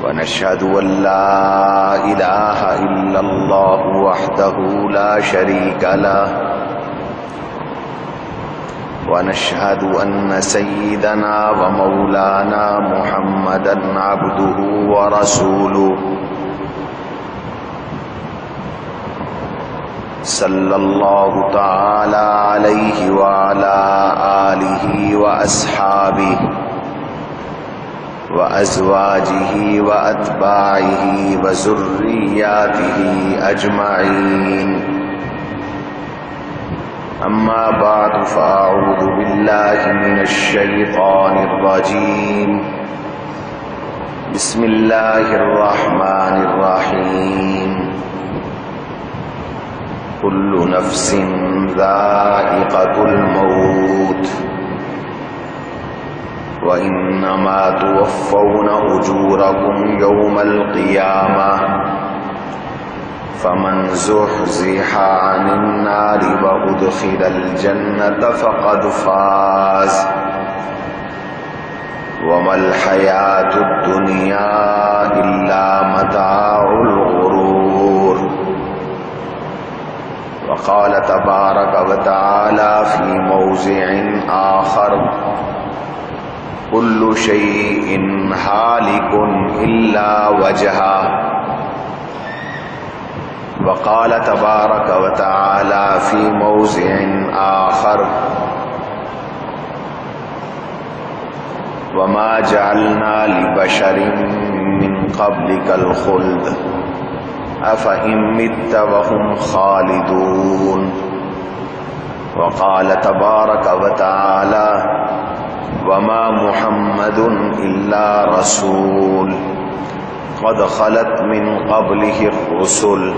ونشهد أن لا إله إلا الله وحده لا شريك له ونشهد أن سيدنا ومولانا محمدا عبده ورسوله صلى الله تعالى عليه وعلى آله وأصحابه وأزواجه وأتباعه وذرياته أجمعين أما بعد فأعوذ بالله من الشيطان الرجيم بسم الله الرحمن الرحيم كل نفس ذائقة الموت وإنما توفون أجوركم يوم القيامة فمن زحزح عن النار وأدخل الجنة فقد فاز وما الحياة الدنيا إلا متاع الغرور وقال تبارك وتعالى في موضع آخر كل شيء هالك إلا وجهه وقال تبارك وتعالى في موضع آخر وما جعلنا لبشر من قبلك الخلد أفإن مت وهم خالدون وقال تبارك وتعالى وما محمد إلا رسول قد خلت من قبله الرسل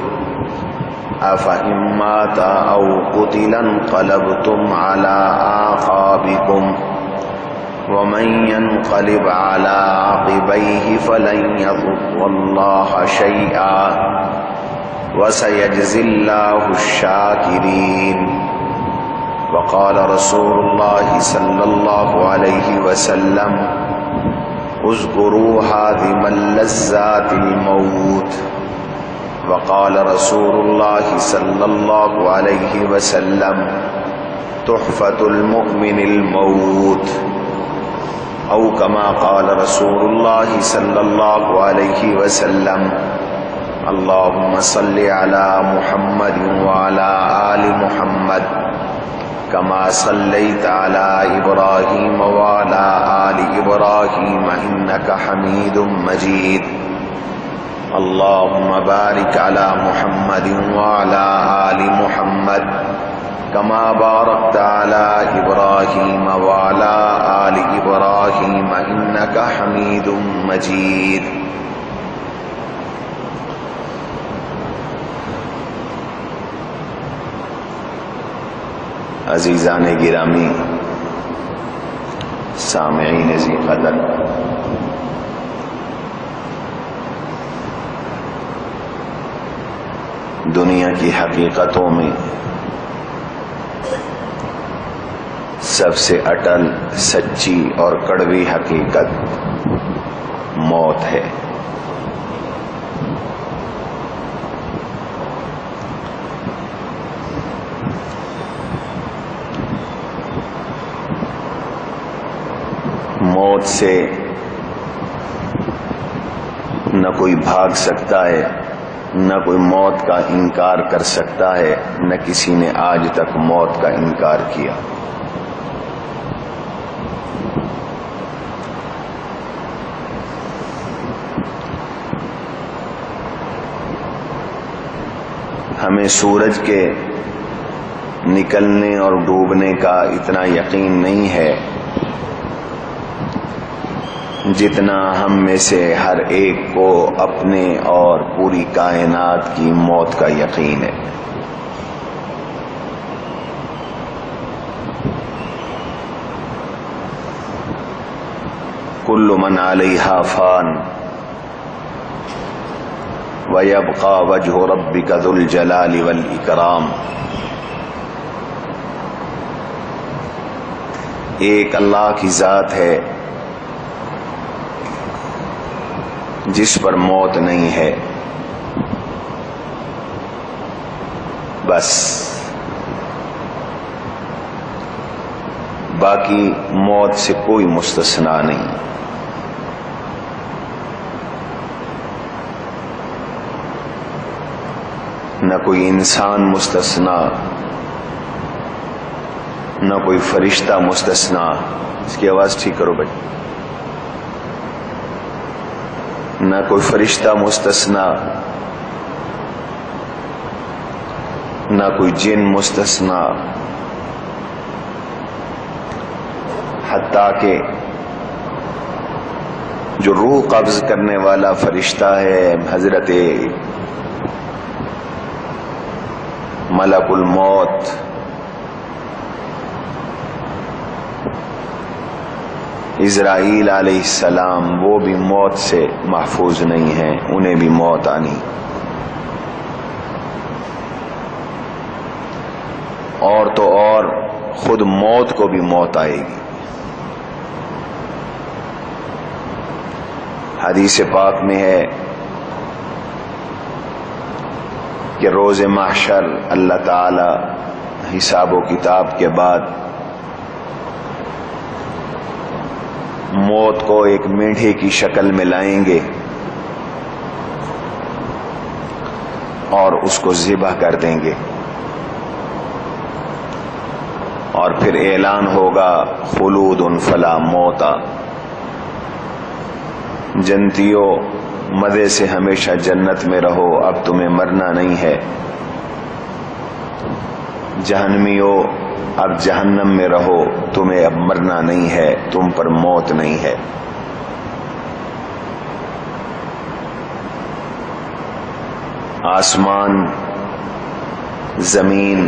أفإن مات أو قتل انقلبتم على أعقابكم ومن ينقلب على عقبيه فلن يضر الله شيئا وسيجزي الله الشاكرين وقال رسول الله صلى الله عليه وسلم اذكروا هادم اللذات الموت وقال رسول الله صلى الله عليه وسلم تحفة المؤمن الموت أو كما قال رسول الله صلى الله عليه وسلم اللهم صل على محمد وعلى آل محمد كما صليت على إبراهيم وعلى آل إبراهيم إنك حميد مجيد اللهم بارك على محمد وعلى آل محمد كما باركت على إبراهيم وعلى آل إبراهيم إنك حميد مجيد عزیزان گرامی، سامعین ذی قدر، دنیا کی حقیقتوں میں سب سے اٹل، سچی اور کڑوی حقیقت موت ہے۔ موت سے نہ کوئی بھاگ سکتا ہے، نہ کوئی موت کا انکار کر سکتا ہے، نہ کسی نے آج تک موت کا انکار کیا۔ ہمیں سورج کے نکلنے اور ڈوبنے کا اتنا یقین نہیں ہے جتنا ہم میں سے ہر ایک کو اپنے اور پوری کائنات کی موت کا یقین ہے۔ کل من علیہا فان وَيَبْقَى وَجْهُ رَبِّكَ ذُو الْجَلَالِ وَالْإِكْرَامِ۔ ایک اللہ کی ذات ہے جس پر موت نہیں ہے، بس باقی موت سے کوئی مستثنا نہیں۔ نہ کوئی انسان مستثنا، نہ کوئی فرشتہ مستثنا۔ اس کی آواز ٹھیک کرو بھائی۔ نہ کوئی فرشتہ مستثنا، نہ کوئی جن مستثنا، حتیٰ کہ جو روح قبض کرنے والا فرشتہ ہے حضرت ملک الموت، اسرائیل علیہ السلام، وہ بھی موت سے محفوظ نہیں ہیں، انہیں بھی موت آنی۔ اور تو اور خود موت کو بھی موت آئے گی۔ حدیث پاک میں ہے کہ روز محشر اللہ تعالی حساب و کتاب کے بعد موت کو ایک میڈھے کی شکل میں لائیں گے اور اس کو ذبح کر دیں گے، اور پھر اعلان ہوگا خلود فلا موتا، جنتیوں مزے سے ہمیشہ جنت میں رہو، اب تمہیں مرنا نہیں ہے، جہنمیوں اب جہنم میں رہو، تمہیں اب مرنا نہیں ہے، تم پر موت نہیں ہے۔ آسمان، زمین،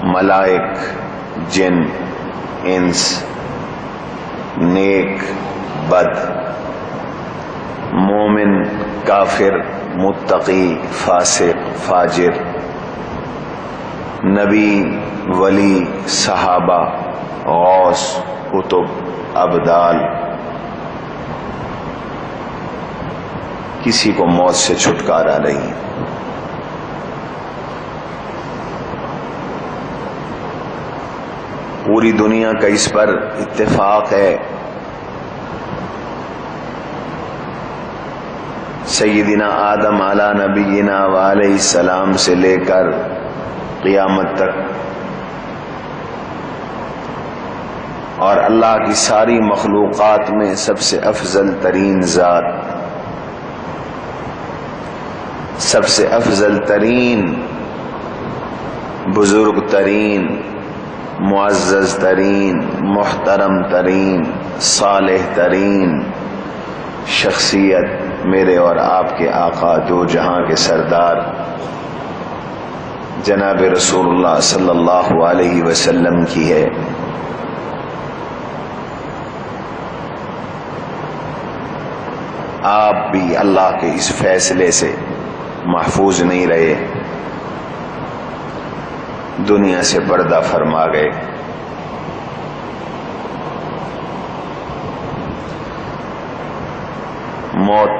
ملائک، جن، انس، نیک، بد، مومن، کافر، متقی، فاسق، فاجر، نبی، ولی، صحابہ، غوث، کتب، ابدال، کسی کو موت سے چھٹکارا نہیں۔ پوری دنیا کا اس پر اتفاق ہے۔ سیدنا آدم علی نبینا وعلیہ السلام سے لے کر قیامت تک، اور اللہ کی ساری مخلوقات میں سب سے افضل ترین ذات، سب سے افضل ترین، بزرگ ترین، معزز ترین، محترم ترین، صالح ترین شخصیت میرے اور آپ کے آقا دو جہاں کے سردار جناب رسول اللہ صلی اللہ علیہ وسلم کی ہے۔ آپ بھی اللہ کے اس فیصلے سے محفوظ نہیں رہے، دنیا سے پردہ فرما گئے۔ موت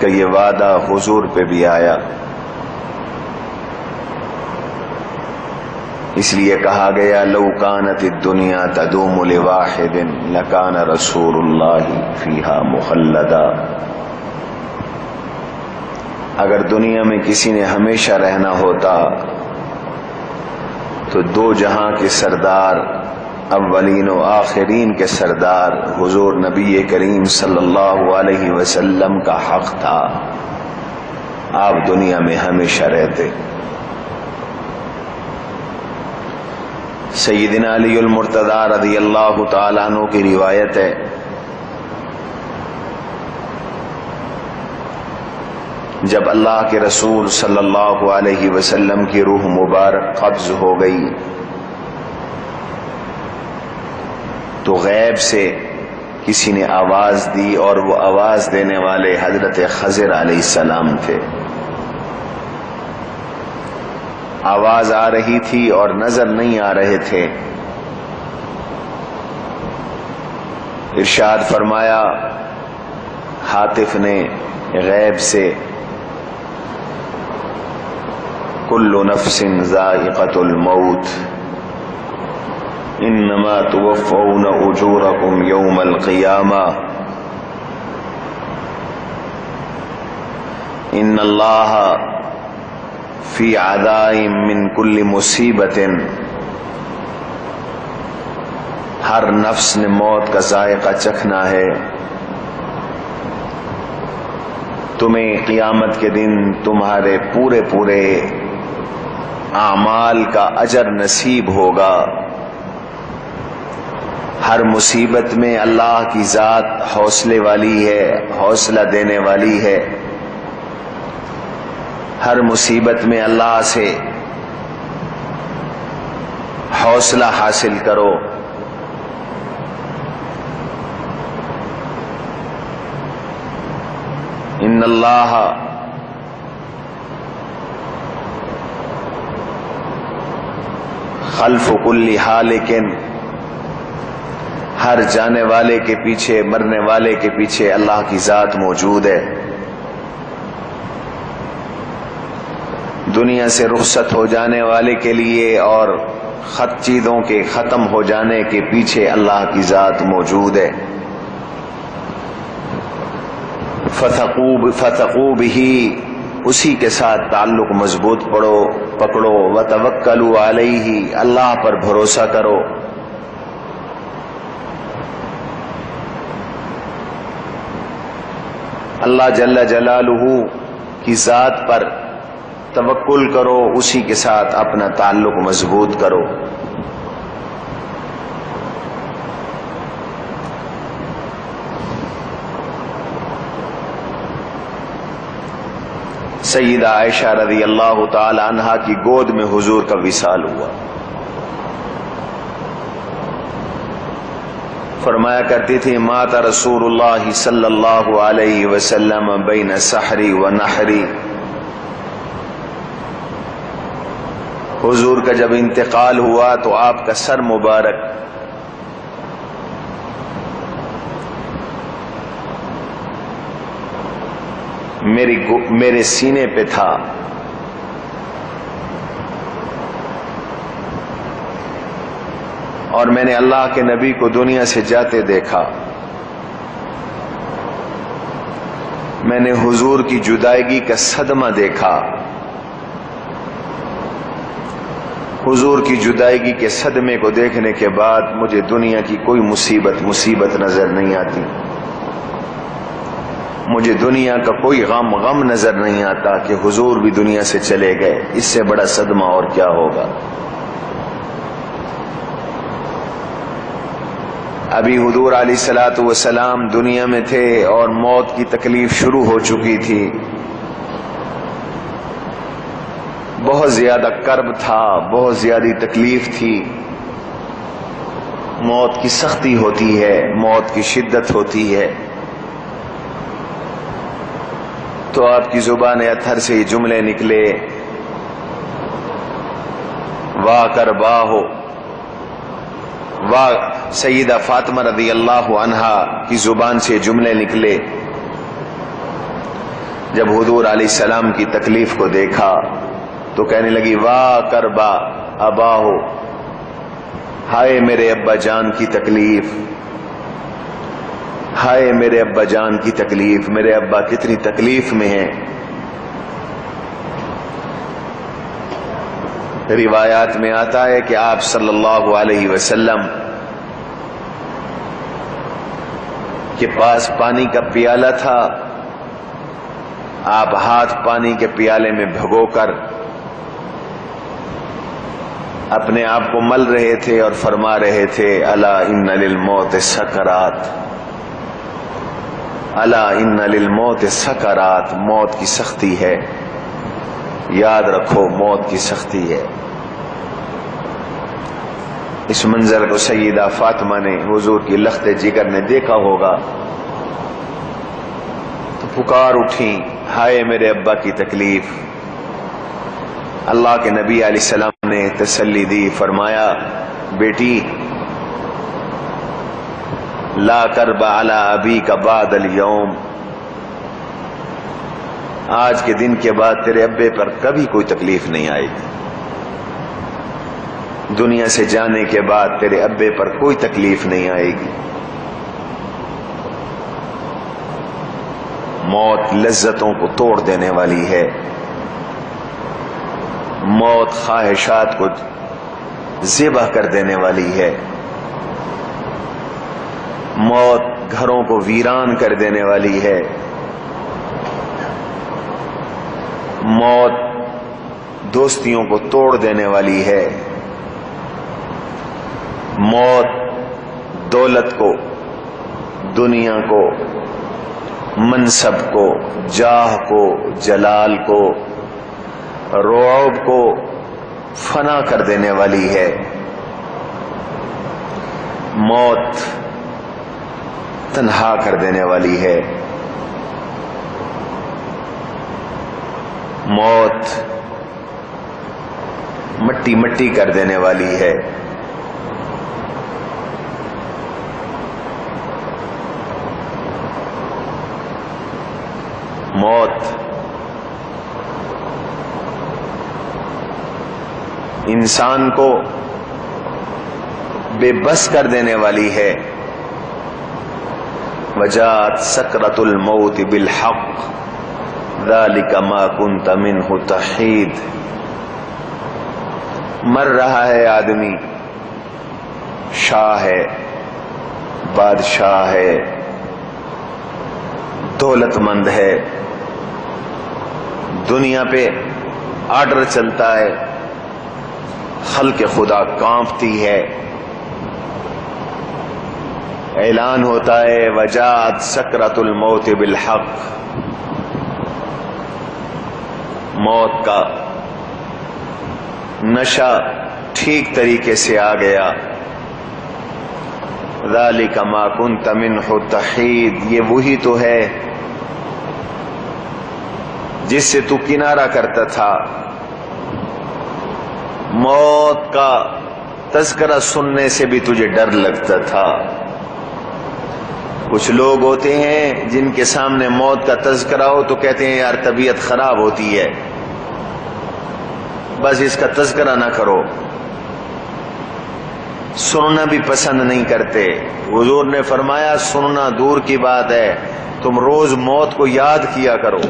کا یہ وعدہ حضور پہ بھی آیا، اس لیے کہا گیا لو کانت الدنیا تدوم لواحد لکان رسول اللہ فیہا مخلدا، اگر دنیا میں کسی نے ہمیشہ رہنا ہوتا تو دو جہاں کے سردار، اولین و آخرین کے سردار حضور نبی کریم صلی اللہ علیہ وسلم کا حق تھا آپ دنیا میں ہمیشہ رہتے۔ سیدنا علی المرتضی رضی اللہ تعالیٰ عنہ کی روایت ہے، جب اللہ کے رسول صلی اللہ علیہ وسلم کی روح مبارک قبض ہو گئی تو غیب سے کسی نے آواز دی، اور وہ آواز دینے والے حضرت خضر علیہ السلام تھے۔ آواز آ رہی تھی اور نظر نہیں آ رہے تھے، ارشاد فرمایا ہاتف نے غیب سے، کل نفس ذائقۃ الموت انما توفون اجورکم یوم القیامہ ان اللہ فی عذاب من کل مصیبت، ہر نفس نے موت کا ذائقہ چکھنا ہے، تمہیں قیامت کے دن تمہارے پورے اعمال کا اجر نصیب ہوگا۔ ہر مصیبت میں اللہ کی ذات حوصلے والی ہے، حوصلہ دینے والی ہے۔ ہر مصیبت میں اللہ سے حوصلہ حاصل کرو۔ ان اللہ خلف کل حالک، ہر جانے والے کے پیچھے، مرنے والے کے پیچھے اللہ کی ذات موجود ہے۔ دنیا سے رخصت ہو جانے والے کے لیے اور چیزوں کے ختم ہو جانے کے پیچھے اللہ کی ذات موجود ہے۔ فتقوا بہ، اسی کے ساتھ تعلق مضبوط پکڑو، وتوکلوا علیہ، اللہ پر بھروسہ کرو۔ اللہ جل جلالہ کی ذات پر توکل کرو، اسی کے ساتھ اپنا تعلق مضبوط کرو۔ سیدہ عائشہ رضی اللہ تعالی عنہا کی گود میں حضور کا وصال ہوا۔ فرمایا کرتی تھی مات رسول اللہ صلی اللہ علیہ وسلم بین سحری و نحری، حضور کا جب انتقال ہوا تو آپ کا سر مبارک میرے سینے پہ تھا، اور میں نے اللہ کے نبی کو دنیا سے جاتے دیکھا۔ میں نے حضور کی جدائیگی کا صدمہ دیکھا، حضور کی جدائیگی کے صدمے کو دیکھنے کے بعد مجھے دنیا کی کوئی مصیبت نظر نہیں آتی، مجھے دنیا کا کوئی غم نظر نہیں آتا کہ حضور بھی دنیا سے چلے گئے، اس سے بڑا صدمہ اور کیا ہوگا۔ ابھی حضور علیہ الصلوۃ والسلام دنیا میں تھے اور موت کی تکلیف شروع ہو چکی تھی، بہت زیادہ کرب تھا، بہت زیادہ تکلیف تھی، موت کی سختی ہوتی ہے، موت کی شدت ہوتی ہے۔ تو آپ کی زبان اطہر سے یہ جملے نکلے، واہ کرباہ، واہ سیدہ فاطمہ رضی اللہ عنہا کی زبان سے جملے نکلے جب حضور علیہ السلام کی تکلیف کو دیکھا تو کہنے لگی واہ کربا اباہ، ہائے میرے ابا جان کی تکلیف، ہائے میرے ابا جان کی تکلیف، میرے ابا کتنی تکلیف میں ہیں۔ روایات میں آتا ہے کہ آپ صلی اللہ علیہ وسلم کے پاس پانی کا پیالہ تھا، آپ ہاتھ پانی کے پیالے میں بھگو کر اپنے آپ کو مل رہے تھے اور فرما رہے تھے الا ان للموت سکرات، الا ان للموت سکرات، موت کی سختی ہے، یاد رکھو موت کی سختی ہے۔ اس منظر کو سیدہ فاطمہ نے حضور کی لخت جگر نے دیکھا ہوگا تو پکار اٹھی، ہائے میرے ابا کی تکلیف۔ اللہ کے نبی علیہ السلام نے تسلی دی، فرمایا بیٹی لا کرب علی ابیک بعد الیوم، آج کے دن کے بعد تیرے ابے پر کبھی کوئی تکلیف نہیں آئے گی، دنیا سے جانے کے بعد تیرے ابے پر کوئی تکلیف نہیں آئے گی۔ موت لذتوں کو توڑ دینے والی ہے، موت خواہشات کو ذبح کر دینے والی ہے، موت گھروں کو ویران کر دینے والی ہے، موت دوستیوں کو توڑ دینے والی ہے، موت دولت کو، دنیا کو، منصب کو، جاہ کو، جلال کو، رعب کو فنا کر دینے والی ہے۔ موت تنہا کر دینے والی ہے، موت مٹی مٹی کر دینے والی ہے۔ موت انسان کو بے بس کر دینے والی ہے۔ وجاءت سکرۃ الموت بالحق ذلک ما کنت منہ تحید، مر رہا ہے آدمی، شاہ ہے، بادشاہ ہے، دولت مند ہے، دنیا پہ آرڈر چلتا ہے، خلق خدا کانپتی ہے، اعلان ہوتا ہے وجاءت سکرۃ الموت بالحق، موت کا نشہ ٹھیک طریقے سے آ گیا۔ ذالک ما کنت منہ تحید، یہ وہی تو ہے جس سے تو کنارہ کرتا تھا۔ موت کا تذکرہ سننے سے بھی تجھے ڈر لگتا تھا۔ کچھ لوگ ہوتے ہیں جن کے سامنے موت کا تذکرہ ہو تو کہتے ہیں یار طبیعت خراب ہوتی ہے، بس اس کا تذکرہ نہ کرو، سننا بھی پسند نہیں کرتے۔ حضور نے فرمایا سننا دور کی بات ہے، تم روز موت کو یاد کیا کرو،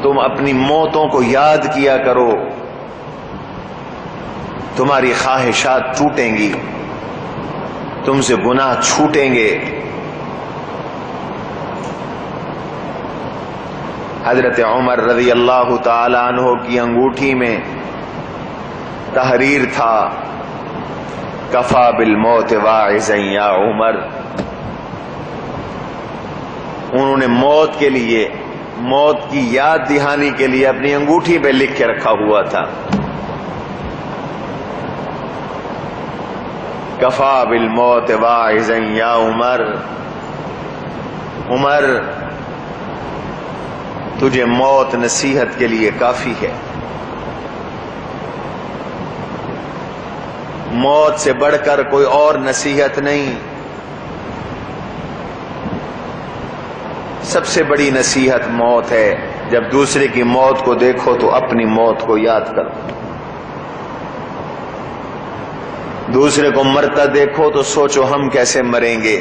تم اپنی موتوں کو یاد کیا کرو، تمہاری خواہشات ٹوٹیں گی، تم سے گناہ چھوٹیں گے۔ حضرت عمر رضی اللہ تعالی عنہ کی انگوٹھی میں تحریر تھا کفا بالموت واعظا یا عمر، انہوں نے موت کے لیے، موت کی یاد دہانی کے لیے اپنی انگوٹھی پہ لکھ کے رکھا ہوا تھا کفا بالموت واعظا یا عمر، عمر تجھے موت نصیحت کے لیے کافی ہے۔ موت سے بڑھ کر کوئی اور نصیحت نہیں، سب سے بڑی نصیحت موت ہے۔ جب دوسرے کی موت کو دیکھو تو اپنی موت کو یاد کرو، دوسرے کو مرتا دیکھو تو سوچو ہم کیسے مریں گے،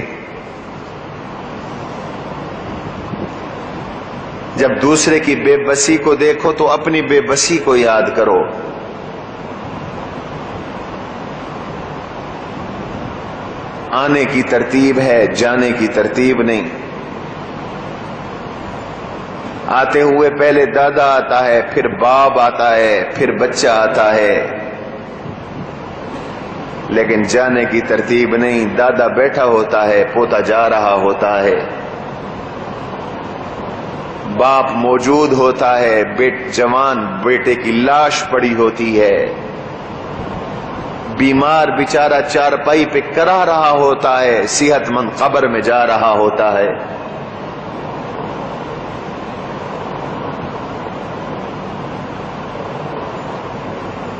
جب دوسرے کی بے بسی کو دیکھو تو اپنی بے بسی کو یاد کرو۔ آنے کی ترتیب ہے، جانے کی ترتیب نہیں۔ آتے ہوئے پہلے دادا آتا ہے، پھر باپ آتا ہے، پھر بچہ آتا ہے، لیکن جانے کی ترتیب نہیں۔ دادا بیٹھا ہوتا ہے، پوتا جا رہا ہوتا ہے، باپ موجود ہوتا ہے، جوان بیٹے کی لاش پڑی ہوتی ہے، بیمار بیچارہ چارپائی پہ کرا رہا ہوتا ہے، صحت مند قبر میں جا رہا ہوتا ہے۔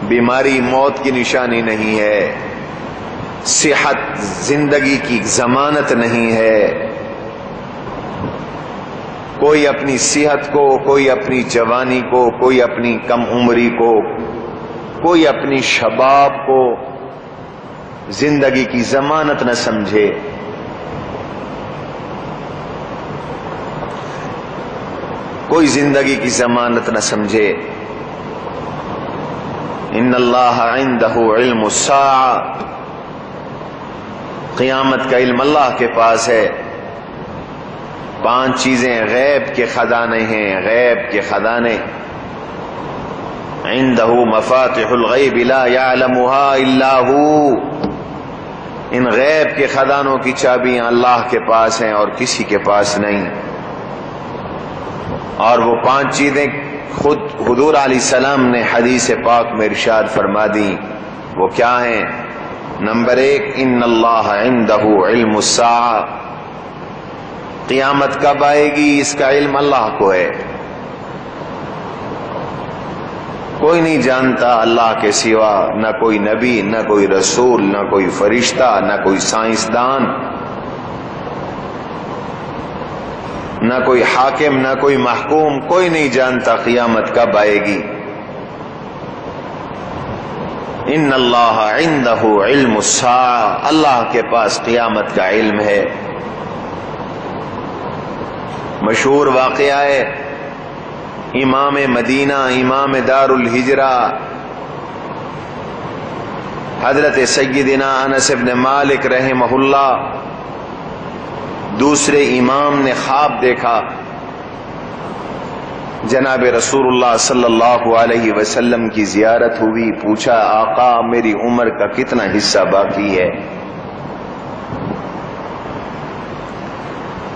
بیماری موت کی نشانی نہیں ہے، صحت زندگی کی ضمانت نہیں ہے. کوئی اپنی صحت کو، کوئی اپنی جوانی کو، کوئی اپنی کم عمری کو، کوئی اپنی شباب کو زندگی کی ضمانت نہ سمجھے. کوئی زندگی کی ضمانت نہ سمجھے. ان اللہ عندہ علم الساعہ، قیامت کا علم اللہ کے پاس ہے. 5 چیزیں غیب کے خزانے ہیں، غیب کے خزانے. عنده مفاتح الغیب لا يعلمها الا هو، ان غیب کے خزانوں کی چابیاں اللہ کے پاس ہیں اور کسی کے پاس نہیں. اور وہ 5 چیزیں خود حضور علیہ السلام نے حدیث پاک میں ارشاد فرما دی. وہ کیا ہیں؟ نمبر 1، ان اللہ عندہ علم الساعہ، قیامت کب آئے گی اس کا علم اللہ کو ہے. کوئی نہیں جانتا اللہ کے سوا، نہ کوئی نبی، نہ کوئی رسول، نہ کوئی فرشتہ، نہ کوئی سائنسدان، نہ کوئی حاکم، نہ کوئی محکوم. کوئی نہیں جانتا قیامت کب آئے گی. ان اللہ عندہ علم الساعہ، اللہ کے پاس قیامت کا علم ہے. مشہور واقعہ ہے، امام مدینہ، امام دار الہجرہ حضرت سیدنا انس بن مالک رحمہ اللہ، دوسرے امام نے خواب دیکھا. جناب رسول اللہ صلی اللہ علیہ وسلم کی زیارت ہوئی. پوچھا، آقا میری عمر کا کتنا حصہ باقی ہے؟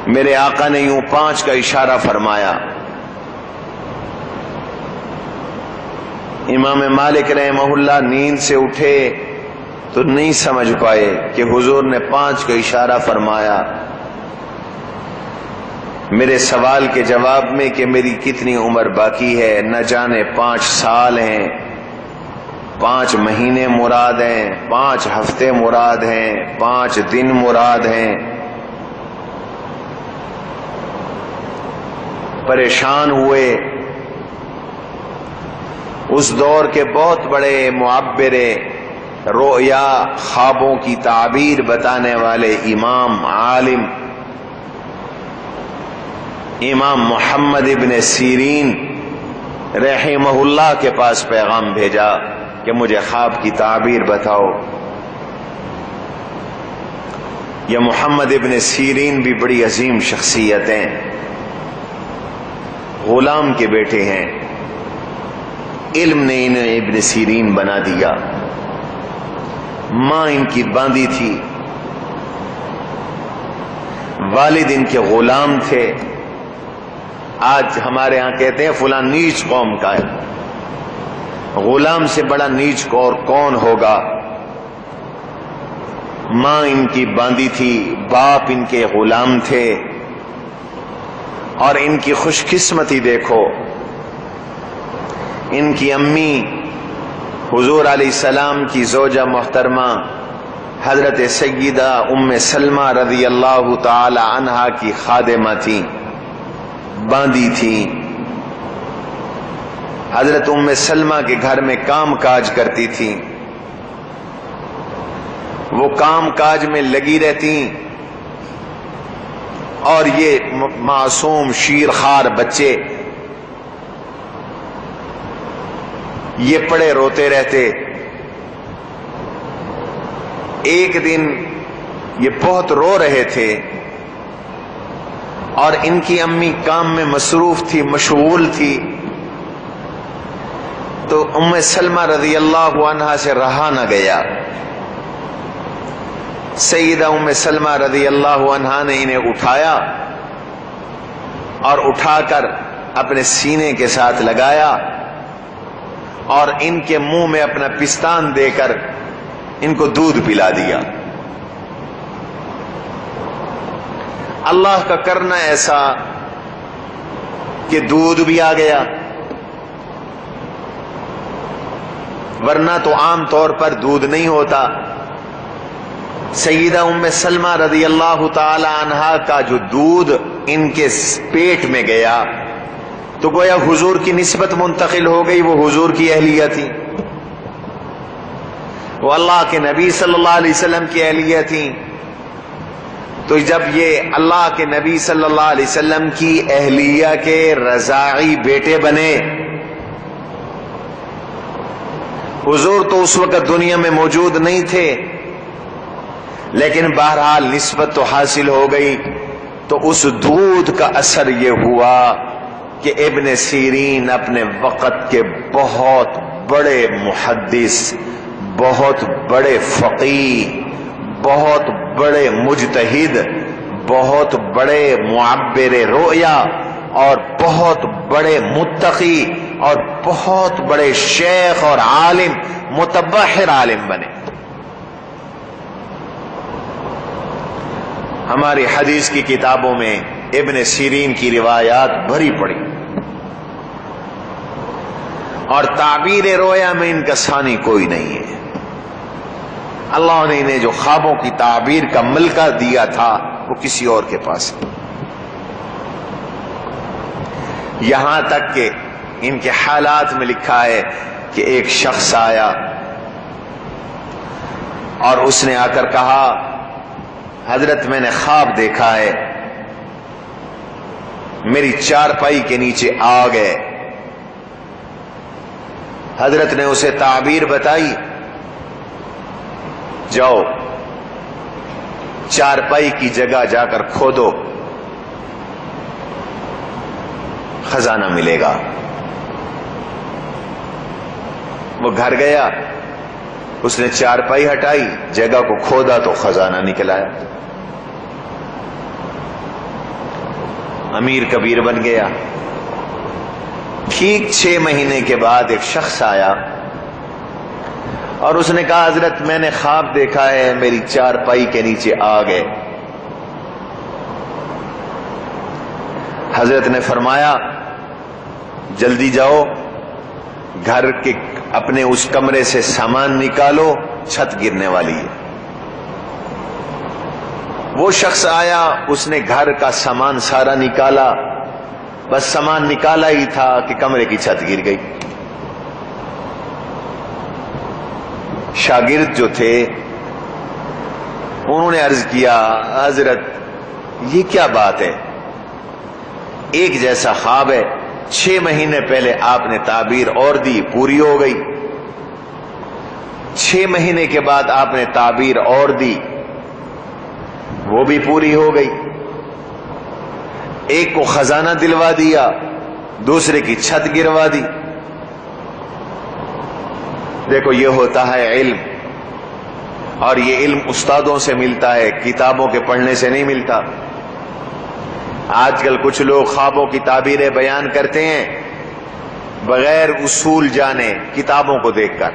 میرے آقا نے یوں 5 کا اشارہ فرمایا. امام مالک رحمہ اللہ نیند سے اٹھے تو نہیں سمجھ پائے کہ حضور نے 5 کا اشارہ فرمایا. میرے سوال کے جواب میں کہ میری کتنی عمر باقی ہے، نہ جانے 5 سال ہیں، 5 مہینے مراد ہیں، 5 ہفتے مراد ہیں، 5 دن مراد ہیں. پریشان ہوئے. اس دور کے بہت بڑے معبر رؤیا، خوابوں کی تعبیر بتانے والے امام عالم امام محمد ابن سیرین رحمہ اللہ کے پاس پیغام بھیجا کہ مجھے خواب کی تعبیر بتاؤ. یہ محمد ابن سیرین بھی بڑی عظیم شخصیت ہیں، غلام کے بیٹے ہیں. علم نے انہیں ابن سیرین بنا دیا. ماں ان کی باندھی تھی، والد ان کے غلام تھے. آج ہمارے ہاں کہتے ہیں فلاں نیچ قوم کا ہے. غلام سے بڑا نیچ اور کون ہوگا؟ ماں ان کی باندھی تھی، باپ ان کے غلام تھے. اور ان کی خوش قسمتی دیکھو، ان کی امی حضور علیہ السلام کی زوجہ محترمہ حضرت سیدہ ام سلمہ رضی اللہ تعالی عنہا کی خادمہ تھیں، باندھی تھیں. حضرت ام سلمہ کے گھر میں کام کاج کرتی تھیں. وہ کام کاج میں لگی رہتی اور یہ معصوم شیرخوار بچے یہ پڑے روتے رہتے. ایک دن یہ بہت رو رہے تھے اور ان کی امی کام میں مصروف تھی، مشغول تھی. تو ام سلمہ رضی اللہ عنہا سے رہا نہ گیا. سیدہ ام سلمہ رضی اللہ عنہا نے انہیں اٹھایا اور اٹھا کر اپنے سینے کے ساتھ لگایا اور ان کے منہ میں اپنا پستان دے کر ان کو دودھ پلا دیا. اللہ کا کرنا ایسا کہ دودھ بھی آ گیا، ورنہ تو عام طور پر دودھ نہیں ہوتا. سیدہ ام سلمہ رضی اللہ تعالی عنہا کا جو دودھ ان کے پیٹ میں گیا تو گویا حضور کی نسبت منتقل ہو گئی، وہ حضور کی اہلیہ تھی، وہ اللہ کے نبی صلی اللہ علیہ وسلم کی اہلیہ تھی۔ تو جب یہ اللہ کے نبی صلی اللہ علیہ وسلم کی اہلیہ کے رضاعی بیٹے بنے، حضور تو اس وقت دنیا میں موجود نہیں تھے، لیکن بہرحال نسبت تو حاصل ہو گئی، تو اس دودھ کا اثر یہ ہوا کہ ابن سیرین اپنے وقت کے بہت بڑے محدث، بہت بڑے فقیہ، بہت بڑے مجتہد، بہت بڑے معبر رؤیا اور بہت بڑے متقی اور بہت بڑے شیخ اور عالم، متبحر عالم بنے۔ ہماری حدیث کی کتابوں میں ابن سیرین کی روایات بھری پڑی، اور تعبیر رویا میں ان کا ثانی کوئی نہیں ہے۔ اللہ نے انہیں جو خوابوں کی تعبیر کا ملکہ دیا تھا وہ کسی اور کے پاس نہیں۔ یہاں تک کہ ان کے حالات میں لکھا ہے کہ ایک شخص آیا اور اس نے آ کر کہا، حضرت میں نے خواب دیکھا ہے، میری چارپائی کے نیچے آگ ہے۔ حضرت نے اسے تعبیر بتائی، جاؤ چارپائی کی جگہ جا کر کھودو، خزانہ ملے گا۔ وہ گھر گیا، اس نے چارپائی ہٹائی، جگہ کو کھودا تو خزانہ نکل آیا۔ امیر کبیر بن گیا۔ ٹھیک 6 مہینے کے بعد ایک شخص آیا اور اس نے کہا، حضرت میں نے خواب دیکھا ہے، میری چارپائی کے نیچے آگ ہے۔ حضرت نے فرمایا، جلدی جاؤ، گھر کے اپنے اس کمرے سے سامان نکالو، چھت گرنے والی ہے۔ وہ شخص آیا، اس نے گھر کا سامان سارا نکالا، بس سامان نکالا ہی تھا کہ کمرے کی چھت گر گئی۔ شاگرد جو تھے انہوں نے عرض کیا، حضرت یہ کیا بات ہے؟ ایک جیسا خواب ہے، 6 مہینے پہلے آپ نے تعبیر اور دی، پوری ہو گئی۔ 6 مہینے کے بعد آپ نے تعبیر اور دی، وہ بھی پوری ہو گئی۔ ایک کو خزانہ دلوا دیا، دوسرے کی چھت گروا دی۔ دیکھو یہ ہوتا ہے علم، اور یہ علم استادوں سے ملتا ہے، کتابوں کے پڑھنے سے نہیں ملتا۔ آج کل کچھ لوگ خوابوں کی تعبیریں بیان کرتے ہیں بغیر اصول جانے، کتابوں کو دیکھ کر۔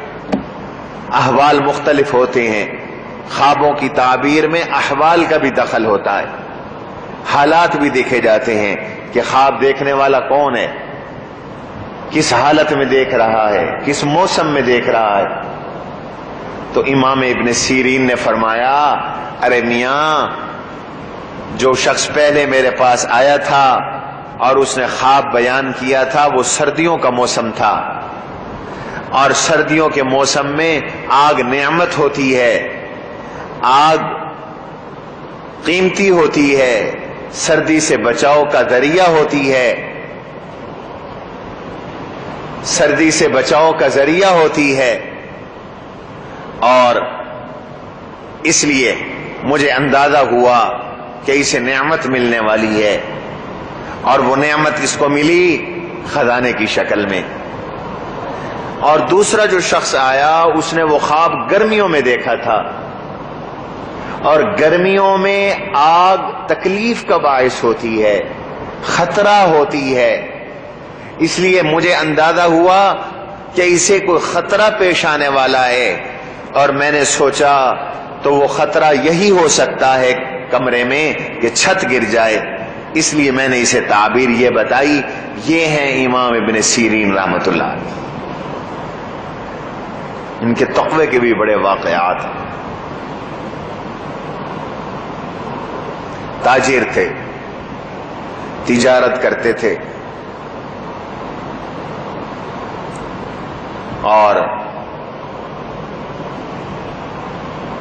احوال مختلف ہوتے ہیں، خوابوں کی تعبیر میں احوال کا بھی دخل ہوتا ہے، حالات بھی دیکھے جاتے ہیں کہ خواب دیکھنے والا کون ہے، کس حالت میں دیکھ رہا ہے، کس موسم میں دیکھ رہا ہے۔ تو امام ابن سیرین نے فرمایا، ارے میاں، جو شخص پہلے میرے پاس آیا تھا اور اس نے خواب بیان کیا تھا، وہ سردیوں کا موسم تھا، اور سردیوں کے موسم میں آگ نعمت ہوتی ہے، آگ قیمتی ہوتی ہے، سردی سے بچاؤ کا ذریعہ ہوتی ہے، سردی سے بچاؤ کا ذریعہ ہوتی ہے، اور اس لیے مجھے اندازہ ہوا کہ اسے نعمت ملنے والی ہے، اور وہ نعمت اس کو ملی خزانے کی شکل میں۔ اور دوسرا جو شخص آیا، اس نے وہ خواب گرمیوں میں دیکھا تھا، اور گرمیوں میں آگ تکلیف کا باعث ہوتی ہے، خطرہ ہوتی ہے، اس لیے مجھے اندازہ ہوا کہ اسے کوئی خطرہ پیش آنے والا ہے، اور میں نے سوچا تو وہ خطرہ یہی ہو سکتا ہے کمرے میں کہ چھت گر جائے، اس لیے میں نے اسے تعبیر یہ بتائی۔ یہ ہیں امام ابن سیرین رحمت اللہ علیہ، ان کے تقوی کے بھی بڑے واقعات ہیں۔ تاجر تھے، تجارت کرتے تھے، اور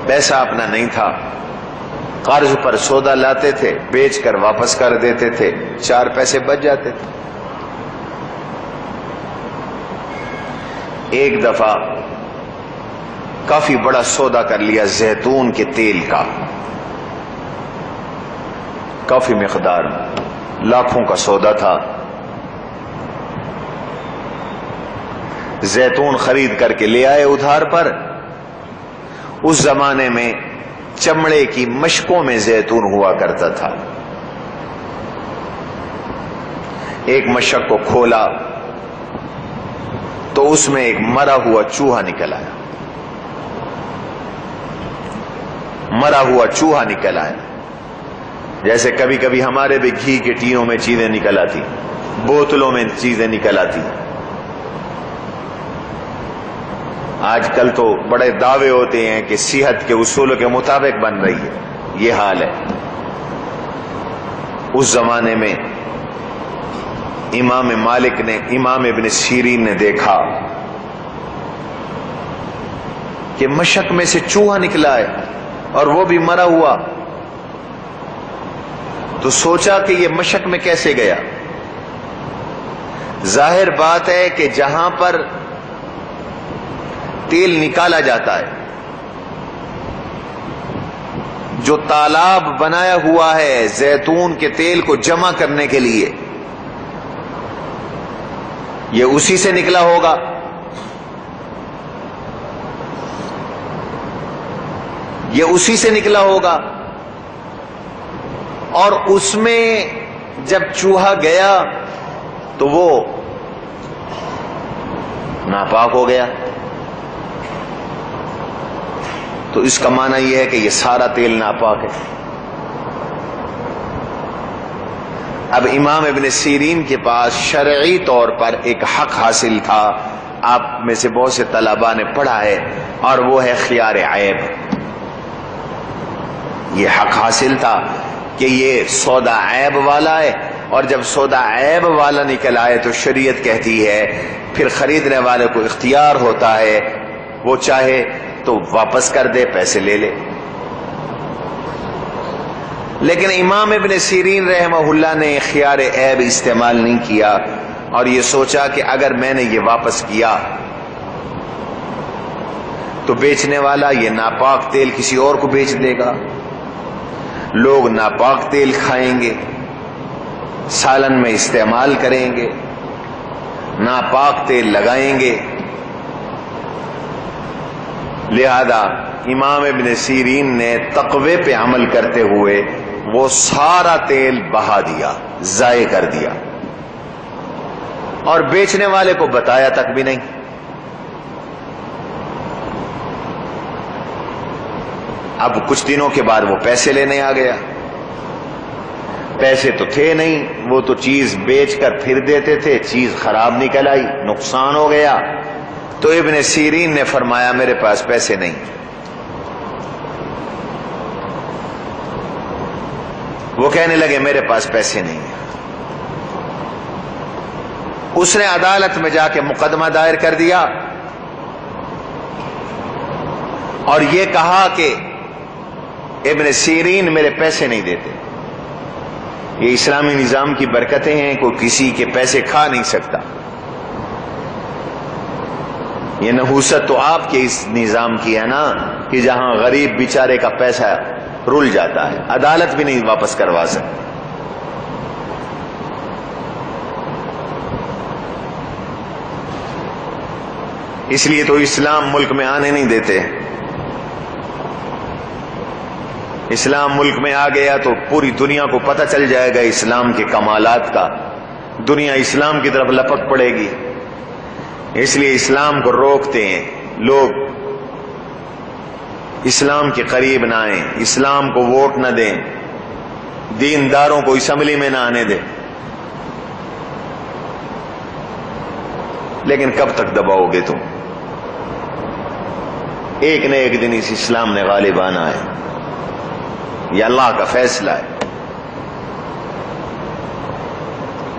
پیسہ اپنا نہیں تھا، قرض پر سودا لاتے تھے، بیچ کر واپس کر دیتے تھے، 4 پیسے بچ جاتے تھے۔ ایک دفعہ کافی بڑا سودا کر لیا زیتون کے تیل کا، کافی مقدار، لاکھوں کا سودا تھا۔ زیتون خرید کر کے لے آئے ادھار پر۔ اس زمانے میں چمڑے کی مشکوں میں زیتون ہوا کرتا تھا۔ ایک مشک کو کھولا تو اس میں ایک مرا ہوا چوہا نکل آیا، مرا ہوا چوہا نکل آیا۔ جیسے کبھی کبھی ہمارے بھی گھی کے ٹینوں میں چیزیں نکل آتی، بوتلوں میں چیزیں نکل آتی۔ آج کل تو بڑے دعوے ہوتے ہیں کہ صحت کے اصولوں کے مطابق بن رہی ہے، یہ حال ہے۔ اس زمانے میں امام مالک نے، امام ابن سیرین نے دیکھا کہ مشک میں سے چوہا نکلا ہے اور وہ بھی مرا ہوا، تو سوچا کہ یہ مشک میں کیسے گیا۔ ظاہر بات ہے کہ جہاں پر تیل نکالا جاتا ہے، جو تالاب بنایا ہوا ہے زیتون کے تیل کو جمع کرنے کے لیے، یہ اسی سے نکلا ہوگا۔ یہ اسی سے نکلا ہوگا، اور اس میں جب چوہا گیا تو وہ ناپاک ہو گیا۔ تو اس کا معنی یہ ہے کہ یہ سارا تیل ناپاک ہے۔ اب امام ابن سیرین کے پاس شرعی طور پر ایک حق حاصل تھا، آپ میں سے بہت سے طلباء نے پڑھا ہے، اور وہ ہے خیار عیب۔ یہ حق حاصل تھا کہ یہ سودا عیب والا ہے، اور جب سودا عیب والا نکل آئے تو شریعت کہتی ہے پھر خریدنے والے کو اختیار ہوتا ہے، وہ چاہے تو واپس کر دے، پیسے لے لے۔ لیکن امام ابن سیرین رحمہ اللہ نے خیار عیب استعمال نہیں کیا، اور یہ سوچا کہ اگر میں نے یہ واپس کیا تو بیچنے والا یہ ناپاک تیل کسی اور کو بیچ دے گا، لوگ ناپاک تیل کھائیں گے، سالن میں استعمال کریں گے، ناپاک تیل لگائیں گے۔ لہذا امام ابن سیرین نے تقوی پہ عمل کرتے ہوئے وہ سارا تیل بہا دیا، ضائع کر دیا، اور بیچنے والے کو بتایا تک بھی نہیں۔ اب کچھ دنوں کے بعد وہ پیسے لینے آ گیا، پیسے تو تھے نہیں، وہ تو چیز بیچ کر پھر دیتے تھے، چیز خراب نکل آئی، نقصان ہو گیا۔ تو ابن سیرین نے فرمایا میرے پاس پیسے نہیں۔ وہ کہنے لگے میرے پاس پیسے نہیں۔ اس نے عدالت میں جا کے مقدمہ دائر کر دیا اور یہ کہا کہ ابن سیرین میرے پیسے نہیں دیتے۔ یہ اسلامی نظام کی برکتیں ہیں، کوئی کسی کے پیسے کھا نہیں سکتا۔ یہ نحوست تو آپ کے اس نظام کی ہے نا کہ جہاں غریب بیچارے کا پیسہ رل جاتا ہے، عدالت بھی نہیں واپس کروا سکتی۔ اس لیے تو اسلام ملک میں آنے نہیں دیتے۔ اسلام ملک میں آ گیا تو پوری دنیا کو پتہ چل جائے گا اسلام کے کمالات کا، دنیا اسلام کی طرف لپک پڑے گی۔ اس لیے اسلام کو روکتے ہیں لوگ، اسلام کے قریب نہ آئیں، اسلام کو ووٹ نہ دیں، دینداروں کو اسمبلی میں نہ آنے دیں۔ لیکن کب تک دباؤ گے تم؟ ایک نہ ایک دن اس اسلام نے غالب آنا ہے، یہ اللہ کا فیصلہ ہے۔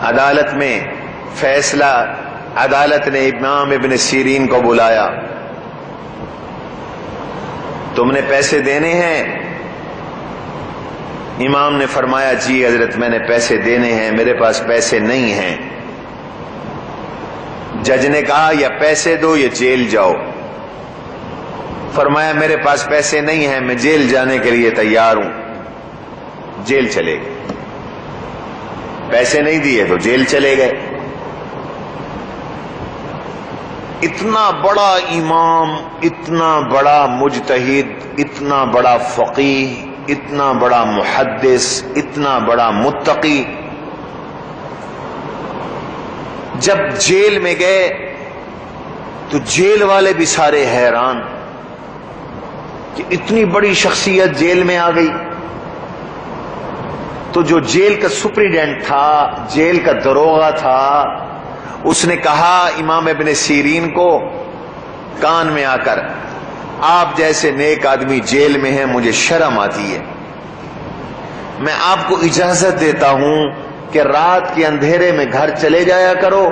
عدالت میں فیصلہ، عدالت نے امام ابن سیرین کو بلایا، تم نے پیسے دینے ہیں؟ امام نے فرمایا جی حضرت میں نے پیسے دینے ہیں، میرے پاس پیسے نہیں ہیں۔ جج نے کہا یا پیسے دو یا جیل جاؤ۔ فرمایا میرے پاس پیسے نہیں ہیں، میں جیل جانے کے لیے تیار ہوں۔ جیل چلے گئے، پیسے نہیں دیے تو جیل چلے گئے۔ اتنا بڑا امام، اتنا بڑا مجتہد، اتنا بڑا فقیہ، اتنا بڑا محدث، اتنا بڑا متقی، جب جیل میں گئے تو جیل والے بھی سارے حیران کہ اتنی بڑی شخصیت جیل میں آ گئی۔ تو جو جیل کا سپرنٹینڈنٹ تھا، جیل کا داروغہ تھا، اس نے کہا امام ابن سیرین کو کان میں آ کر، آپ جیسے نیک آدمی جیل میں ہیں، مجھے شرم آتی ہے، میں آپ کو اجازت دیتا ہوں کہ رات کے اندھیرے میں گھر چلے جایا کرو،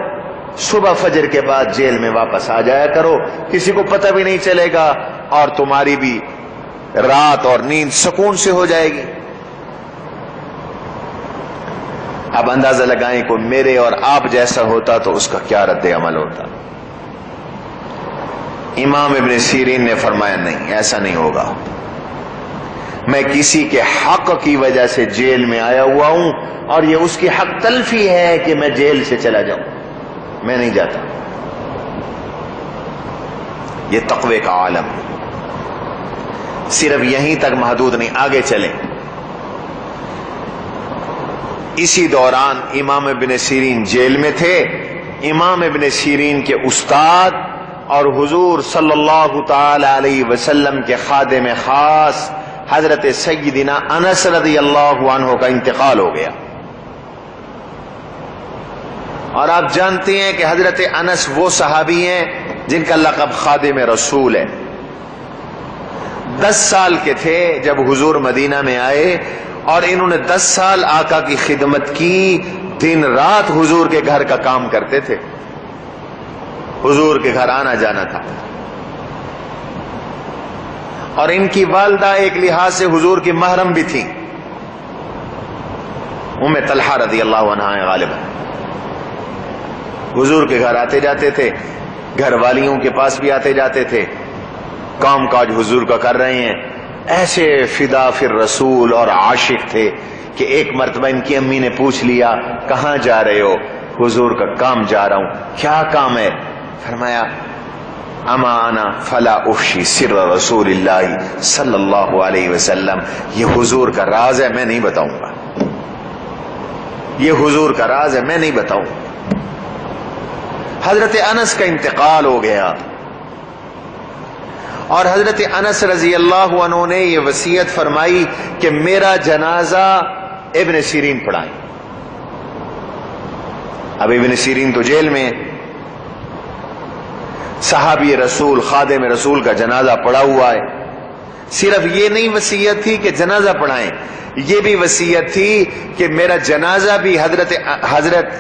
صبح فجر کے بعد جیل میں واپس آ جایا کرو، کسی کو پتہ بھی نہیں چلے گا اور تمہاری بھی رات اور نیند سکون سے ہو جائے گی۔ اب اندازہ لگائیں کوئی میرے اور آپ جیسا ہوتا تو اس کا کیا رد عمل ہوتا۔ امام ابن سیرین نے فرمایا نہیں، ایسا نہیں ہوگا، میں کسی کے حق کی وجہ سے جیل میں آیا ہوا ہوں اور یہ اس کی حق تلفی ہے کہ میں جیل سے چلا جاؤں، میں نہیں جاتا۔ یہ تقوی کا عالم صرف یہیں تک محدود نہیں، آگے چلیں۔ اسی دوران امام ابن سیرین جیل میں تھے۔ امام ابن سیرین کے استاد اور حضور صلی اللہ تعالی علیہ وسلم کے خادم خاص حضرت سیدنا انس رضی اللہ عنہ کا انتقال ہو گیا، اور آپ جانتے ہیں کہ حضرت انس وہ صحابی ہیں جن کا لقب خادم رسول ہے۔ 10 سال کے تھے جب حضور مدینہ میں آئے اور انہوں نے 10 سال آقا کی خدمت کی، دن رات حضور کے گھر کا کام کرتے تھے، حضور کے گھر آنا جانا تھا، اور ان کی والدہ ایک لحاظ سے حضور کی محرم بھی تھی، ام طلحہ رضی اللہ عنہا غالبا۔ حضور کے گھر آتے جاتے تھے، گھر والیوں کے پاس بھی آتے جاتے تھے، کام کاج حضور کا کر رہے ہیں۔ ایسے فدا فی الرسول اور عاشق تھے کہ ایک مرتبہ ان کی امی نے پوچھ لیا کہاں جا رہے ہو؟ حضور کا کام جا رہا ہوں۔ کیا کام ہے؟ فرمایا اما انا فلا افشی سر رسول اللہ صلی اللہ علیہ وسلم، یہ حضور کا راز ہے، میں نہیں بتاؤں گا، یہ حضور کا راز ہے، میں نہیں بتاؤں۔ حضرت انس کا انتقال ہو گیا اور حضرت انس رضی اللہ عنہ نے یہ وصیت فرمائی کہ میرا جنازہ ابن سیرین پڑھائیں۔ اب ابن سیرین تو جیل میں، صحابی رسول خادم رسول کا جنازہ پڑا ہوا ہے۔ صرف یہ نہیں وصیت تھی کہ جنازہ پڑھائیں، یہ بھی وصیت تھی کہ میرا جنازہ بھی حضرت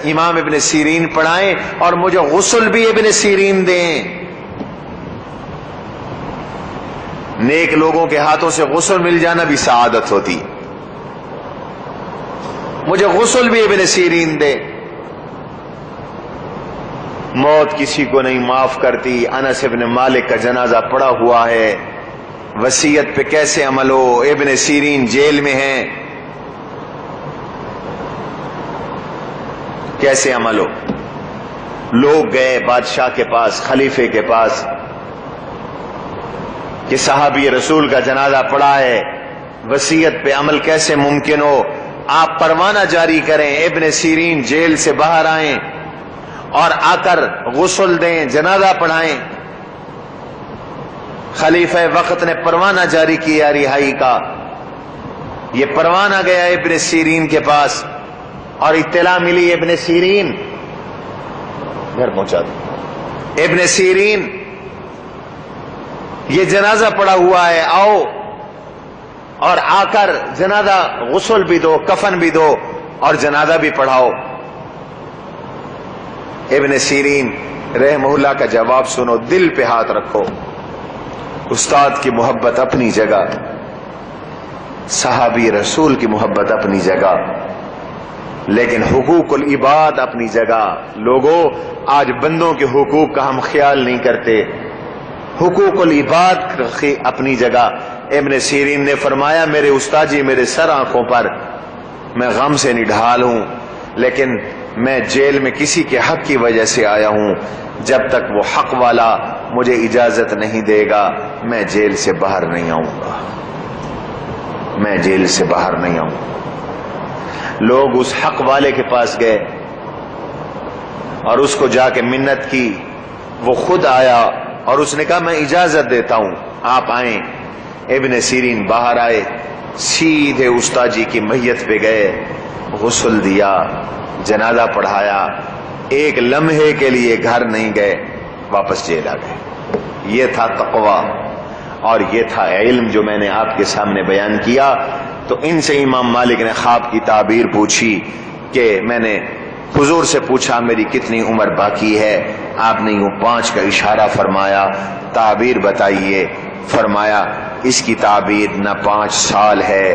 امام ابن سیرین پڑھائیں اور مجھے غسل بھی ابن سیرین دیں۔ نیک لوگوں کے ہاتھوں سے غسل مل جانا بھی سعادت ہوتی، مجھے غسل بھی ابن سیرین دے۔ موت کسی کو نہیں معاف کرتی۔ انس ابن مالک کا جنازہ پڑا ہوا ہے، وصیت پہ کیسے عمل ہو؟ ابن سیرین جیل میں ہیں، کیسے عمل ہو؟ لوگ گئے بادشاہ کے پاس، خلیفے کے پاس کہ صحابی رسول کا جنازہ پڑا ہے، وصیت پہ عمل کیسے ممکن ہو؟ آپ پروانہ جاری کریں، ابن سیرین جیل سے باہر آئیں اور آ کر غسل دیں، جنازہ پڑھائیں۔ خلیفہ وقت نے پروانہ جاری کیا رہائی کا، یہ پروانہ گیا ابن سیرین کے پاس اور اطلاع ملی ابن سیرین گھر پہنچا دو، ابن سیرین یہ جنازہ پڑا ہوا ہے، آؤ اور آ کر جنازہ غسل بھی دو، کفن بھی دو اور جنازہ بھی پڑھاؤ۔ ابن سیرین رحمہ اللہ کا جواب سنو، دل پہ ہاتھ رکھو. استاد کی محبت اپنی جگہ، صحابی رسول کی محبت اپنی جگہ، لیکن حقوق العباد اپنی جگہ. لوگوں آج بندوں کے حقوق کا ہم خیال نہیں کرتے، حقوق العباد اپنی جگہ. ابن سیرین نے فرمایا میرے استاد جی میرے سر آنکھوں پر، میں غم سے نڈھال ہوں، لیکن میں جیل میں کسی کے حق کی وجہ سے آیا ہوں. جب تک وہ حق والا مجھے اجازت نہیں دے گا میں جیل سے باہر نہیں آؤں گا، میں جیل سے باہر نہیں آؤں گا. لوگ اس حق والے کے پاس گئے اور اس کو جا کے منت کی. وہ خود آیا اور اس نے کہا میں اجازت دیتا ہوں آپ آئیں. ابن سیرین باہر آئے، سیدھے استاد جی کی میت پہ گئے، غسل دیا، جنازہ پڑھایا. ایک لمحے کے لیے گھر نہیں گئے، واپس جیل آ گئے. یہ تھا تقوی اور یہ تھا علم جو میں نے آپ کے سامنے بیان کیا. تو ان سے امام مالک نے خواب کی تعبیر پوچھی کہ میں نے حضور سے پوچھا میری کتنی عمر باقی ہے. آپ نے یوں 5 کا اشارہ فرمایا، تعبیر بتائیے. فرمایا اس کی تعبیر نہ 5 سال ہے،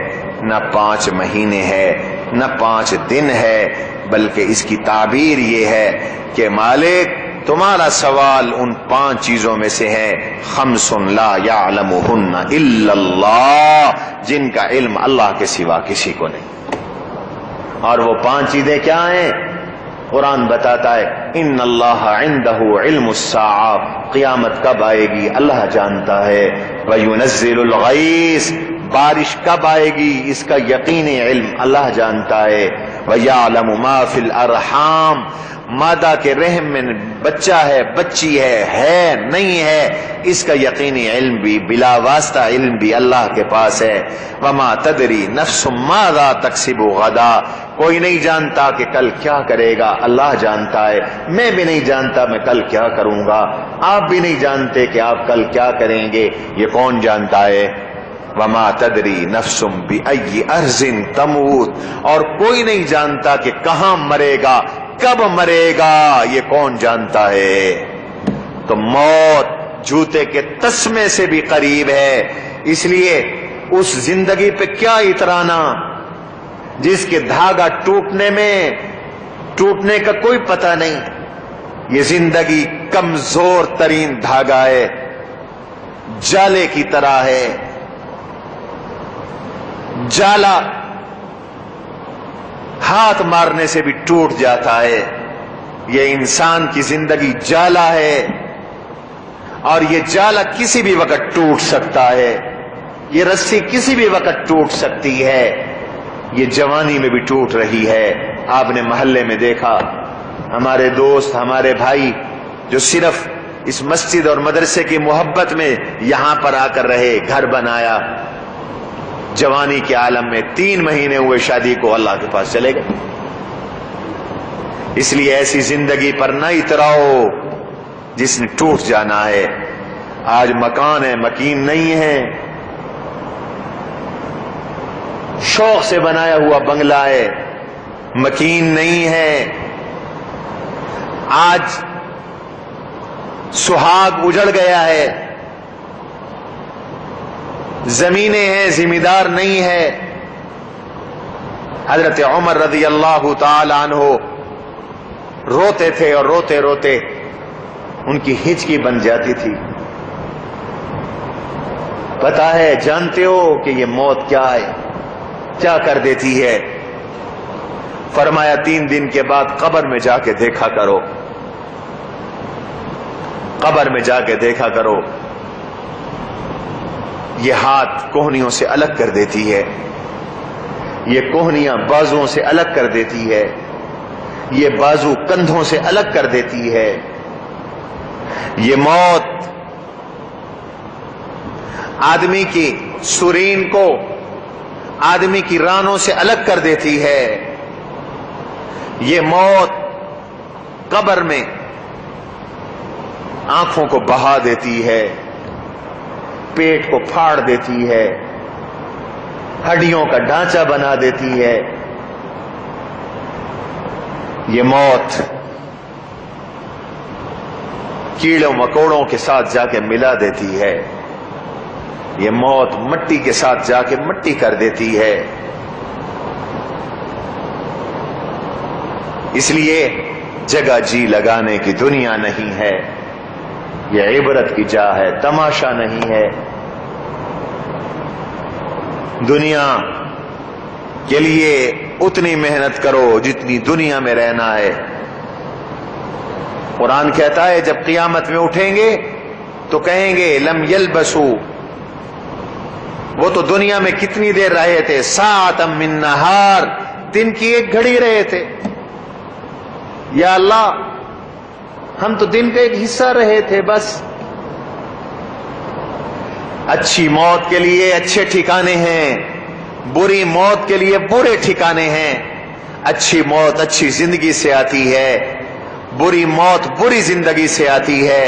نہ 5 مہینے ہے، نہ 5 دن ہے، بلکہ اس کی تعبیر یہ ہے کہ مالک تمہارا سوال ان 5 چیزوں میں سے ہے، 5 لا یعلمہن الا اللہ، جن کا علم اللہ کے سوا کسی کو نہیں. اور وہ 5 چیزیں کیا ہیں؟ قرآن بتاتا ہے ان اللہ عندہ علم الساعہ، قیامت کب آئے گی اللہ جانتا ہے. وینزل الغیث، بارش کب آئے گی اس کا یقینی علم اللہ جانتا ہے. ویعلم ما فی الارحام، مادہ کے رحم میں بچہ ہے بچی ہے نہیں ہے، اس کا یقینی علم بھی بلا واسطہ علم بھی اللہ کے پاس ہے. وما تدری نفس ماذا تکسب غدا، کوئی نہیں جانتا کہ کل کیا کرے گا اللہ جانتا ہے. میں بھی نہیں جانتا میں کل کیا کروں گا، آپ بھی نہیں جانتے کہ آپ کل کیا کریں گے، یہ کون جانتا ہے. وما تدری نفس بأی ارض تموت، اور کوئی نہیں جانتا کہ کہاں مرے گا کب مرے گا، یہ کون جانتا ہے. تو موت جوتے کے تسمے سے بھی قریب ہے. اس لیے اس زندگی پہ کیا اترانا جس کے دھاگا ٹوٹنے کا کوئی پتہ نہیں. یہ زندگی کمزور ترین دھاگا ہے، جالے کی طرح ہے. جالا ہاتھ مارنے سے بھی ٹوٹ جاتا ہے. یہ انسان کی زندگی جالا ہے اور یہ جالا کسی بھی وقت ٹوٹ سکتا ہے. یہ رسی کسی بھی وقت ٹوٹ سکتی ہے. یہ جوانی میں بھی ٹوٹ رہی ہے. آپ نے محلے میں دیکھا ہمارے دوست ہمارے بھائی جو صرف اس مسجد اور مدرسے کی محبت میں یہاں پر آ کر رہے، گھر بنایا، جوانی کے عالم میں 3 مہینے ہوئے شادی کو اللہ کے پاس چلے گئے. اس لیے ایسی زندگی پر نہ اتراؤ جس نے ٹوٹ جانا ہے. آج مکان ہے مکین نہیں ہے، شوق سے بنایا ہوا بنگلہ ہے مکین نہیں ہے. آج سہاگ اجڑ گیا ہے، زمینیں ہیں ذمہ دار نہیں ہے. حضرت عمر رضی اللہ تعالی عنہ روتے تھے اور روتے روتے ان کی ہچکی بن جاتی تھی. پتا ہے جانتے ہو کہ یہ موت کیا ہے، کیا کر دیتی ہے؟ فرمایا 3 دن کے بعد قبر میں جا کے دیکھا کرو، قبر میں جا کے دیکھا کرو. یہ ہاتھ کوہنیوں سے الگ کر دیتی ہے، یہ کوہنیاں بازوؤں سے الگ کر دیتی ہے، یہ بازو کندھوں سے الگ کر دیتی ہے. یہ موت آدمی کی سرین کو آدمی کی رانوں سے الگ کر دیتی ہے. یہ موت قبر میں آنکھوں کو بہا دیتی ہے، پیٹ کو پھاڑ دیتی ہے، ہڈیوں کا ڈھانچہ بنا دیتی ہے. یہ موت کیڑوں مکوڑوں کے ساتھ جا کے ملا دیتی ہے، یہ موت مٹی کے ساتھ جا کے مٹی کر دیتی ہے۔ اس لیے جگہ جی لگانے کی دنیا نہیں ہے، یہ عبرت کی جا ہے، تماشا نہیں ہے۔ دنیا کے لیے اتنی محنت کرو جتنی دنیا میں رہنا ہے۔ قرآن کہتا ہے جب قیامت میں اٹھیں گے تو کہیں گے لم یلبسو، وہ تو دنیا میں کتنی دیر رہے تھے، ساعۃ من نہار، دن کی ایک گھڑی رہے تھے۔ یا اللہ ہم تو دن کا ایک حصہ رہے تھے بس۔ اچھی موت کے لیے اچھے ٹھکانے ہیں، بری موت کے لیے برے ٹھکانے ہیں۔ اچھی موت اچھی زندگی سے آتی ہے، بری موت بری زندگی سے آتی ہے۔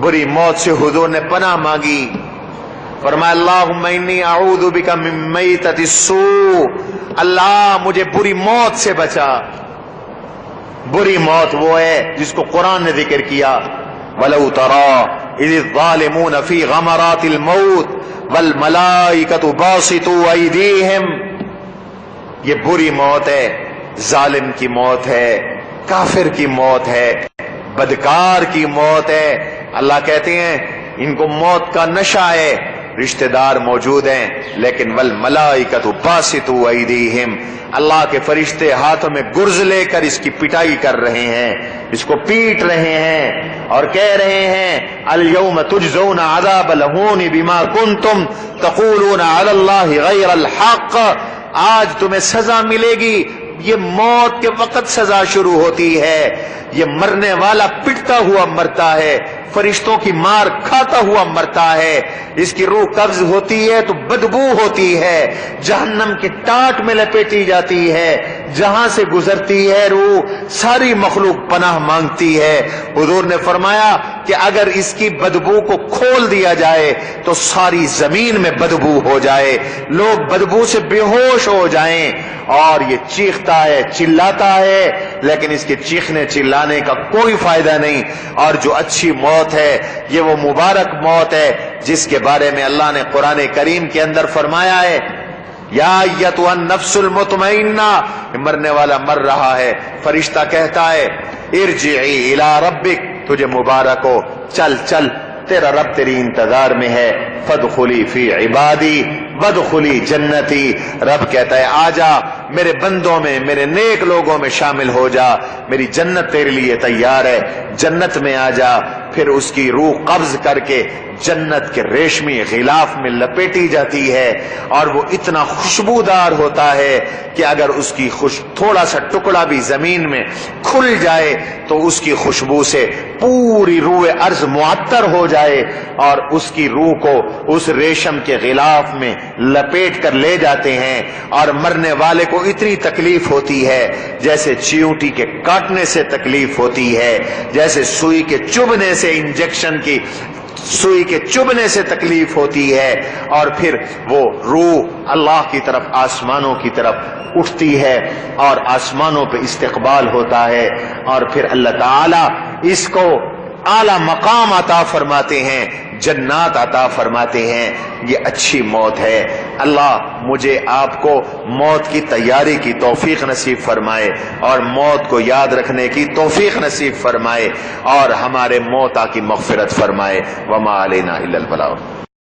بری موت سے حضور نے پناہ مانگی، فرمایا اللہم انی اعوذ بک من میتۃ السوء، اللہ مجھے بری موت سے بچا۔ بری موت وہ ہے جس کو قرآن نے ذکر کیا، وَلَوْ تَرَىٰ إِذِ الظَّالِمُونَ فِي غَمَرَاتِ الْمَوْتِ وَالْمَلَائِكَةُ بَاسِطُو أَيْدِيهِمْ، یہ بری موت ہے، ظالم کی موت ہے، کافر کی موت ہے، بدکار کی موت ہے۔ اللہ کہتے ہیں ان کو موت کا نشہ ہے، رشتہ دار موجود ہیں لیکن والملائکۃ باسطوا ایدیہم، اللہ کے فرشتے ہاتھوں میں گرز لے کر اس کی پٹائی کر رہے ہیں، اس کو پیٹ رہے ہیں اور کہہ رہے ہیں الیوم تجزون عذاب الہون بما کنتم تقولون علی اللہ غیر الحق، آج تمہیں سزا ملے گی۔ یہ موت کے وقت سزا شروع ہوتی ہے، یہ مرنے والا پٹتا ہوا مرتا ہے، فرشتوں کی مار کھاتا ہوا مرتا ہے، اس کی روح قبض ہوتی ہے تو بدبو ہوتی ہے، جہنم کے ٹاٹ میں لپیٹی جاتی ہے، جہاں سے گزرتی ہے روح ساری مخلوق پناہ مانگتی ہے۔ حضور نے فرمایا کہ اگر اس کی بدبو کو کھول دیا جائے تو ساری زمین میں بدبو ہو جائے، لوگ بدبو سے بے ہوش ہو جائیں، اور یہ چیختا ہے چلاتا ہے لیکن اس کے چیخنے چلانے کا کوئی فائدہ نہیں۔ اور جو اچھی موت ہے یہ وہ مبارک موت ہے جس کے بارے میں اللہ نے قرآن کریم کے اندر فرمایا ہے یا ایتھا النفس المطمئنہ، مرنے والا مر رہا ہے، فرشتہ کہتا ہے ارجعی الی ربک، تجھے مبارک ہو، چل چل تیرا رب تیری انتظار میں ہے، فادخلی فی عبادی وادخلی جنتی، رب کہتا ہے آجا میرے بندوں میں، میرے نیک لوگوں میں شامل ہو جا، میری جنت تیرے لیے تیار ہے، جنت میں آجا۔ پھر اس کی روح قبض کر کے جنت کے ریشمی غلاف میں لپیٹی جاتی ہے، اور وہ اتنا خوشبودار ہوتا ہے کہ اگر اس کی تھوڑا سا ٹکڑا بھی زمین میں کھل جائے تو اس کی خوشبو سے پوری روح ارض معطر ہو جائے، اور اس کی روح کو اس ریشم کے غلاف میں لپیٹ کر لے جاتے ہیں۔ اور مرنے والے کو اتنی تکلیف ہوتی ہے جیسے چیونٹی کے کاٹنے سے تکلیف ہوتی ہے، جیسے سوئی کے چبھنے سے، انجیکشن کی سوئی کے چبھنے سے تکلیف ہوتی ہے، اور پھر وہ روح اللہ کی طرف، آسمانوں کی طرف اٹھتی ہے، اور آسمانوں پہ استقبال ہوتا ہے، اور پھر اللہ تعالی اس کو اعلی مقام عطا فرماتے ہیں، جنات عطا فرماتے ہیں۔ یہ اچھی موت ہے۔ اللہ مجھے آپ کو موت کی تیاری کی توفیق نصیب فرمائے، اور موت کو یاد رکھنے کی توفیق نصیب فرمائے، اور ہمارے موتا کی مغفرت فرمائے۔ وما علینا الا البلاغ۔